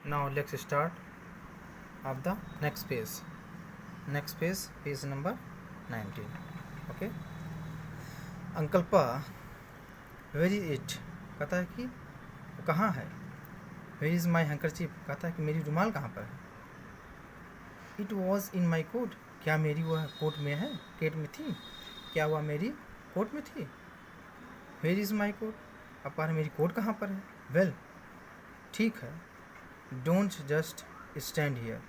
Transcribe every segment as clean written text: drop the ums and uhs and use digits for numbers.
Now let's start of the next page. Next page, page number 19. Okay. Uncle पा where is it, कहता है कि कहाँ है. वेर इज़ माई हैंकरचीफ, कहता है कि मेरी रुमाल कहाँ पर है. It was in my coat, क्या मेरी वह कोट में है, केट में थी, क्या वह मेरी कोट में थी. वेर इज़ माई कोट, अब कह रहे मेरी कोट कहाँ पर है. वेल, ठीक है. Don't just stand here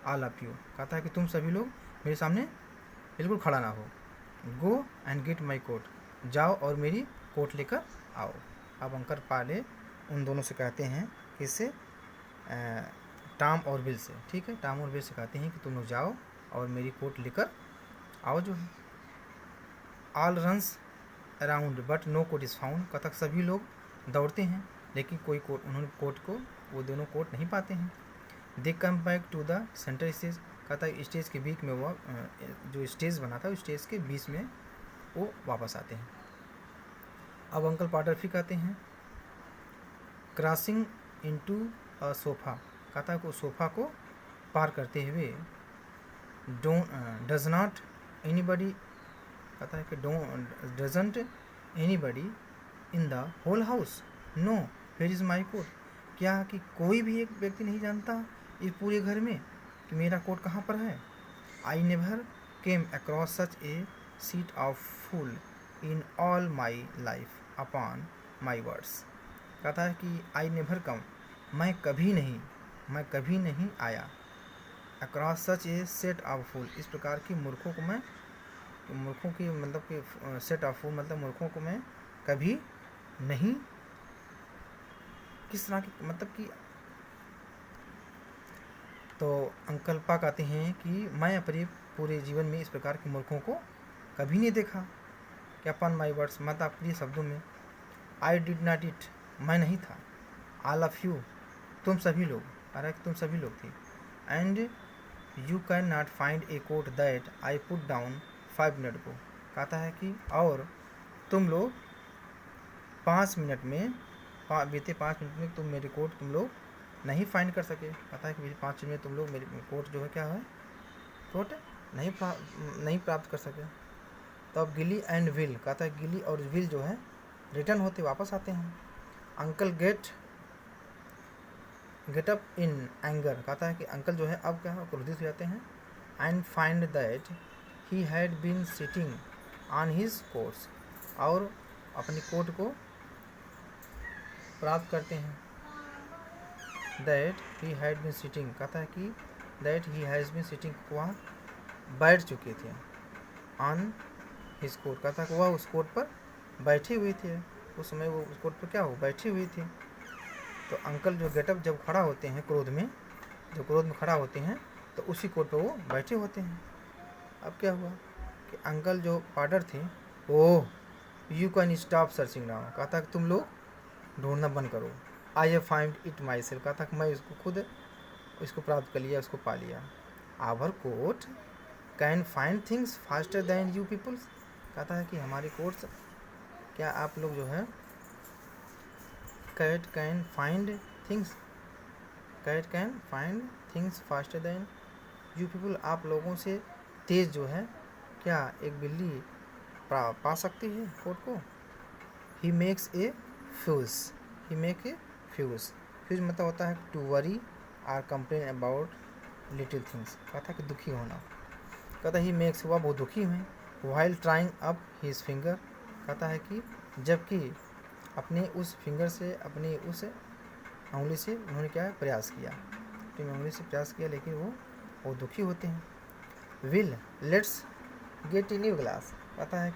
all of you, कहता है कि तुम सभी लोग मेरे सामने बिल्कुल खड़ा ना हो. Go and get my coat, जाओ और मेरी कोट लेकर आओ. अब अंकल पाले उन दोनों से कहते हैं, किससे, टॉम और बिल से. ठीक है, टॉम और बिल से कहते हैं कि तुम लोग जाओ और मेरी कोट लेकर आओ जो है. All runs around but no coat is found, कहता सभी लोग दौड़ते हैं लेकिन कोई कोट, उन्होंने कोट को, वो दोनों कोट नहीं पाते हैं. They come back to the centre stage, कहता है स्टेज के बीच में, वो जो स्टेज बना था उस स्टेज के बीच में वो वापस आते हैं. अब अंकल पाटर फिर कहते हैं, क्रॉसिंग इनटू अ सोफ़ा, कहता है कि सोफ़ा को पार करते हुए, डज नॉट एनीबडी, कहता है कि doesn't anybody in the whole house know where is my coat, क्या कि कोई भी एक व्यक्ति नहीं जानता इस पूरे घर में कि मेरा कोट कहाँ पर है. I never came across such a set of fool in all my life upon my words, कहता है कि आई नेवर कम, मैं कभी नहीं आया, across such a set of fool, इस प्रकार की मूर्खों को मैं, मूर्खों की मतलब कि सेट ऑफ फूल मतलब मूर्खों को मैं कभी नहीं, किस तरह की मतलब कि, तो अंकल पा कहते हैं कि मैं अपने पूरे जीवन में इस प्रकार के मूर्खों को कभी नहीं देखा. क्या अपॉन माई वर्ड्स, मतलब अपने शब्दों में. आई डिड नॉट इट, मैं नहीं था. ऑल ऑफ यू, तुम सभी लोग, अरे तुम सभी लोग थे. And you can not find A coat that I put down 5 minute को, कहता है कि और तुम लोग 5 मिनट में, बीते 5 मिनट में तुम मेरी कोट तुम लोग नहीं फाइंड कर सके. कहता है कि मेरी 5 मिनट में तुम लोग मेरी कोट जो है क्या है, कोट नहीं प्राप्त कर सके. तो अब गिली एंड विल, कहता है गिली और विल जो है रिटर्न होते वापस आते हैं. Uncle get up in anger, कहता है कि अंकल जो है अब क्या है, क्रोधित हो जाते हैं. And find that he had been sitting on his coats, और अपनी कोट को प्राप्त करते हैं. That he had been sitting, कहता है कि that he has been sitting, वहाँ बैठ चुके थे. ऑन हिज कोट, कहता है कि वह उस कोट पर बैठे हुए थे. उस समय वो उस कोट पर क्या हो, बैठे हुए थे. तो अंकल जो गेटअप जब खड़ा होते हैं क्रोध में, जो क्रोध में खड़ा होते हैं तो उसी कोट पर वो बैठे होते हैं. अब क्या हुआ कि अंकल जो पार्टर थे, oh you can stop searching now, कहता कि तुम लोग ढूंढना बंद करो. I have find it my self, कहता कि मैं इसको खुद इसको प्राप्त कर लिया, इसको पा लिया. Our cat can find things faster than you peoples, कहता है कि हमारे कोट्स, क्या आप लोग जो है, cat can find things faster than you people, आप लोगों से तेज़ जो है क्या एक बिल्ली पा सकती है कोट को. He makes a fuss, fuss मतलब होता है to worry or complain about little things, कहता है कि दुखी होना. कहता है ही मेक्स, हुआ बहुत दुखी हुए. While trying up his finger, कहता है कि जबकि अपने उस फिंगर से, अपनी उस उंगली से उन्होंने क्या है, प्रयास किया, अपनी उंगली से प्रयास किया, लेकिन वो बहुत दुखी होते हैं. Well let's get a new glass, कहता है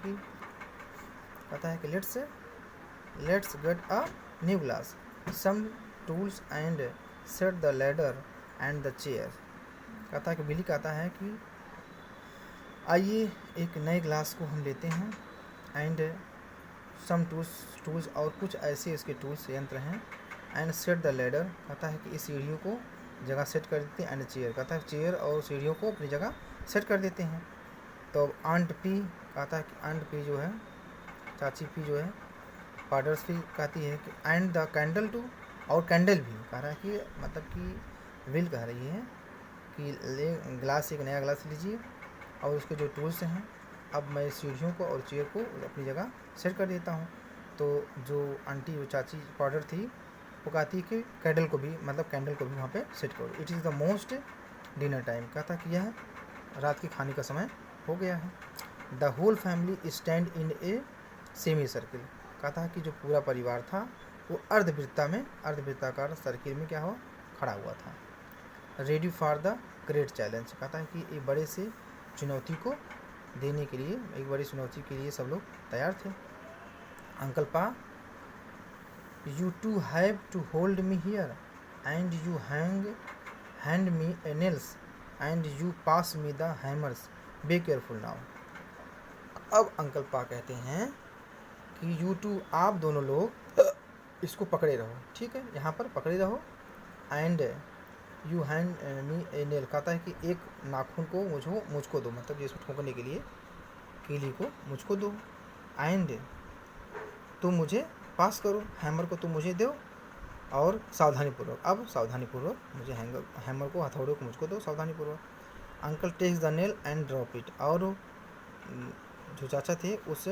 कि let's get a new glass, some tools and set the ladder and the chair, कहता है कि बिली कहता है कि आइए एक नए ग्लास को हम लेते हैं. एंड सम टूल्स और कुछ ऐसे इसके टूल्स यंत्र हैं. एंड सेट द लैडर, कहता है कि इस सीढ़ियों को जगह सेट कर देते हैं. एंड चेयर, कहता है चेयर और सीढ़ियों को अपनी जगह सेट कर देते हैं. तो आंट पी, कहता है कि आंट पी जो है, चाची पी जो है, पार्डर्स पी कहती है कि एंड द कैंडल टू, और कैंडल भी कह रहा है कि मतलब कि विल कह रही है कि ले ग्लास, एक नया ग्लास लीजिए और उसके जो टूल्स हैं, अब मैं सीढ़ियों को और चेयर को अपनी जगह सेट कर देता हूँ। तो जो आंटी, जो चाची पाउडर थी, वो कहती है कि कैंडल को भी, मतलब कैंडल को भी वहाँ पे सेट करो। It is the most dinner time, कहता कि यह रात के खाने का समय हो गया है। The whole family stand in a semi circle, कहता है कि जो पूरा परिवार था वो अर्धवृत्ताकार सर्किल में क्या हुआ, खड़ा हुआ था। Ready for the great challenge, कहता है कि एक बड़े से चुनौती को देने के लिए, एक बड़ी चुनौती के लिए सब लोग तैयार थे। Uncle pa, you too have to hold me here and you hand me a nails and you pass me the hammers, be careful now. अब अंकल पा कहते हैं कि यू टू, आप दोनों लोग इसको पकड़े रहो, ठीक है, यहाँ पर पकड़े रहो। And you hand me A nail, कहता है कि एक नाखून को मुझको दो, मतलब जिसको ठोकने के लिए कीली को मुझको दो। एंड तुम मुझे पास करो, हैमर को तुम मुझे दो और सावधानीपूर्वक, अब सावधानीपूर्वक मुझे हैमर को, हथौड़े को मुझको दो सावधानीपूर्वक। Uncle takes the nail and drop it, और जो चाचा थे उस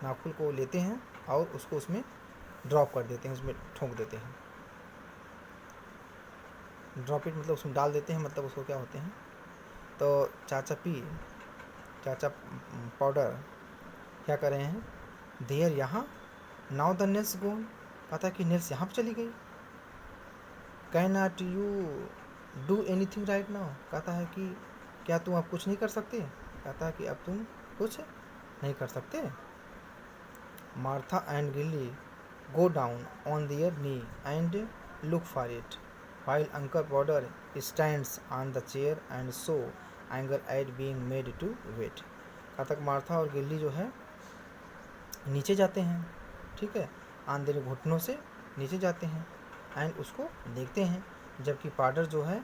नाखून को लेते हैं और उसको उसमें ड्रॉप कर देते हैं, उसमें ठोंक देते हैं। ड्रॉप इट मतलब उसमें डाल देते हैं, मतलब उसको क्या होते हैं। तो चाचा पाउडर क्या कर रहे हैं, देयर, यहाँ, नाउ द नेल्स गोन, कहता है कि नेल्स यहाँ पर चली गई। Can not you do anything right now, कहता है कि क्या तुम अब कुछ नहीं कर सकते, कहता है कि अब तुम कुछ नहीं कर सकते। मार्था एंड गिल्ली go down on their knee and look for it, while Uncle Powder stands on the chair and so anger at being made to wait। कहा तक मार्था और गिल्ली जो है नीचे जाते हैं, ठीक है, आंधेरे घुटनों से नीचे जाते हैं एंड उसको देखते हैं, जबकि पाउडर जो है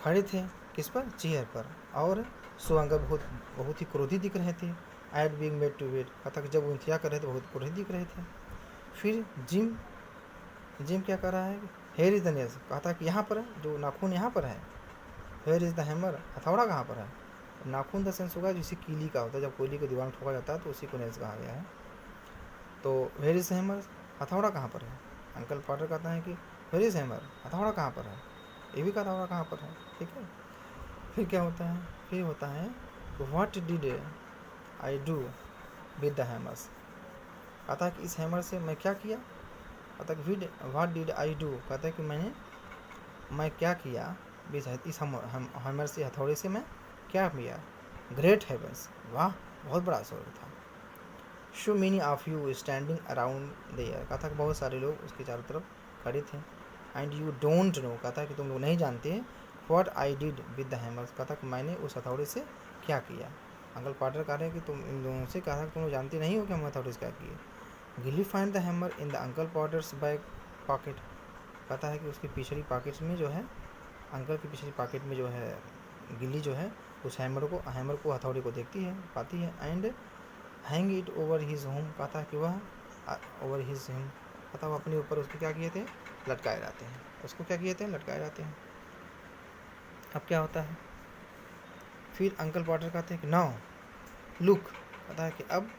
खड़े थे किस पर, चेयर पर, और सो अंगर बहुत ही क्रोधित दिख रहे थे। At being made to wait, कहा तक जब वो इंतजार कर रहे थे बहुत क्रोधित दिख रहे थे। फिर जिम क्या कर रहा है, हेयर इज़ द नेल्स, कहा था कि यहाँ पर जो नाखून यहाँ पर है। हेयर इज़ द हैमर, हथौड़ा कहाँ पर है। नाखून द सेंस होगा जिसे कीली का होता है, जब कोयली को दीवार में ठोका जाता है तो उसी को नेल्स कहा गया है। तो हेयर इज़ हैमर, हथौड़ा कहाँ पर है। अंकल पाउडर कहता है कि हेयर इज़ हैमर, हथौड़ा कहाँ पर है, ये भी हथौड़ा कहाँ पर है, ठीक है। फिर क्या होता है, फिर होता है what did I do with the hammers, कहता है कि इस हैमर से मैं क्या किया, कहता है कि व्हाट डिड आई डू, कहता है कि मैं क्या किया, इस हैमर से, हथौड़े से मैं क्या किया। ग्रेट हेवंस, वाह बहुत बड़ा स्वर्ग था। So many of you standing around there, कहता कि बहुत सारे लोग उसके चारों तरफ खड़े थे। एंड यू डोंट नो, कहता कि तुम लोग नहीं जानते what I did with the hammer, कहता कि मैंने उस हथौड़े से क्या किया। अंकल पार्टर कह रहे हैं कि तुम इन दोनों से, कहा कि तुम लोग जानते नहीं हो कि हम हथौड़े से क्या किए। गिल्ली find the hammer in the uncle powders back pocket, कहता है कि उसकी पिछली पॉकेट में जो है, अंकल की पिछली पॉकेट में जो है गिल्ली जो है उस हैमर को हथौड़े को देखती है, पाती है। And hang it over his home, कहता है कि वह ओवर हिज होम, कहता वो अपने ऊपर उसको क्या किए थे, लटकाए रहते हैं, उसको क्या किए थे, लटकाए रहते हैं। अब क्या होता है, फिर अंकल पाउडर कहते हैं कि नाउ लुक, कहता है कि अब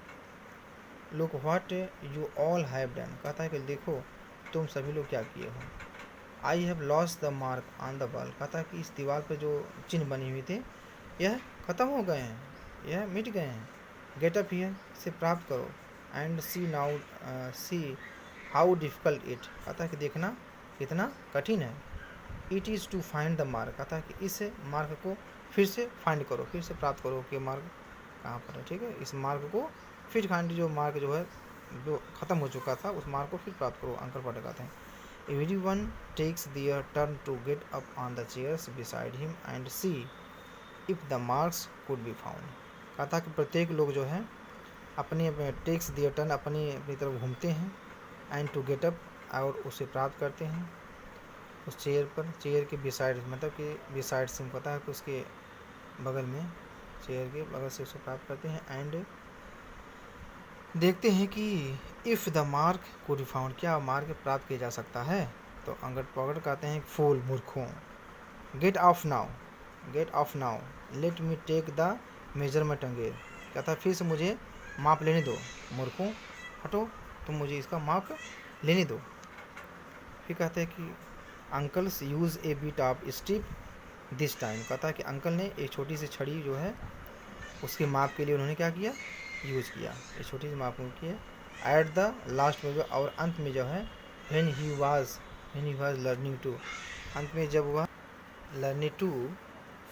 look what you all have done, कहता है कि देखो तुम सभी लोग क्या किए हो। I have lost the mark on the wall, कहता है कि इस दीवार पर जो चिन्ह बने हुए थे यह ख़त्म हो गए हैं, यह मिट गए हैं। गेट अप हियर, से प्राप्त करो। And see how difficult it, कहता है कि देखना कितना कठिन है। It is to find the mark, कहता है कि इस मार्क को फिर से फाइंड करो, फिर से प्राप्त करो कि मार्क कहाँ पर है, ठीक है। इस मार्क को फिर फाइंड, जो मार्क जो है जो ख़त्म हो चुका था उस मार्क को फिर प्राप्त करो। अंकल पाउडर कहते हैं everyone takes their turn to get up on the chairs beside him and see if the marks could be found, कहता कि प्रत्येक लोग जो है अपने टेक्स दियर टर्न, अपनी तरफ घूमते हैं। एंड टू गेट अप, और उसे प्राप्त करते हैं उस चेयर के बिसाइड, मतलब कि बिसाइड से पता है कि उसके बगल में, चेयर के बगल से उसे प्राप्त करते हैं। एंड देखते हैं कि if the mark could be found, क्या मार्क प्राप्त किया जा सकता है। तो अनपढ़ कहते हैं फूल, मूर्खों। Get off now, get off now, let me take the measurement again. कहता है फिर से मुझे माप लेने दो, मूर्खों हटो, तुम मुझे इसका माप लेने दो। फिर कहते हैं कि uncles use a bit of steep this time. कहता है कि अंकल ने एक छोटी सी छड़ी जो है उसके माप के लिए उन्होंने क्या किया, यूज़ किया, एक छोटी सी माप की है। एट द लास्ट में, और अंत में जो है, when he was learning too, अंत में जब वह learning too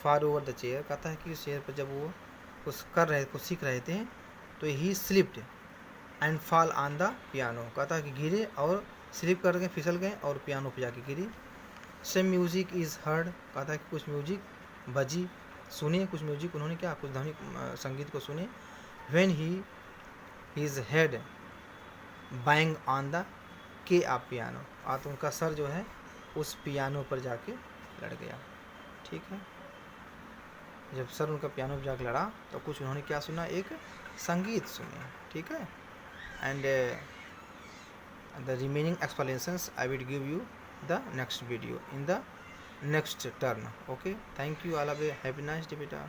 far over the chair, कहता है कि उस चेयर पर जब वो कुछ सीख रहे थे तो ही slipped and fall on the piano. कहता है कि गिरे और स्लिप कर गए, फिसल गए और पियानो पे जाके गिरी। सेम म्यूजिक इज़ हर्ड, कहता है कि कुछ म्यूजिक बजी, सुने कुछ म्यूजिक, उन्होंने क्या कुछ ध्वनि संगीत को सुने। When he his head bang on the के ऑफ पियानो, तो उनका सर जो है उस पियानो पर जाके लड़ गया। ठीक है, जब सर उनका पियानो पर जाके लड़ा तो कुछ उन्होंने क्या सुना, एक संगीत सुने। ठीक है, and the remaining explanations I will give you the next video in the next turn. Okay, thank you all, have a happy nice day beta.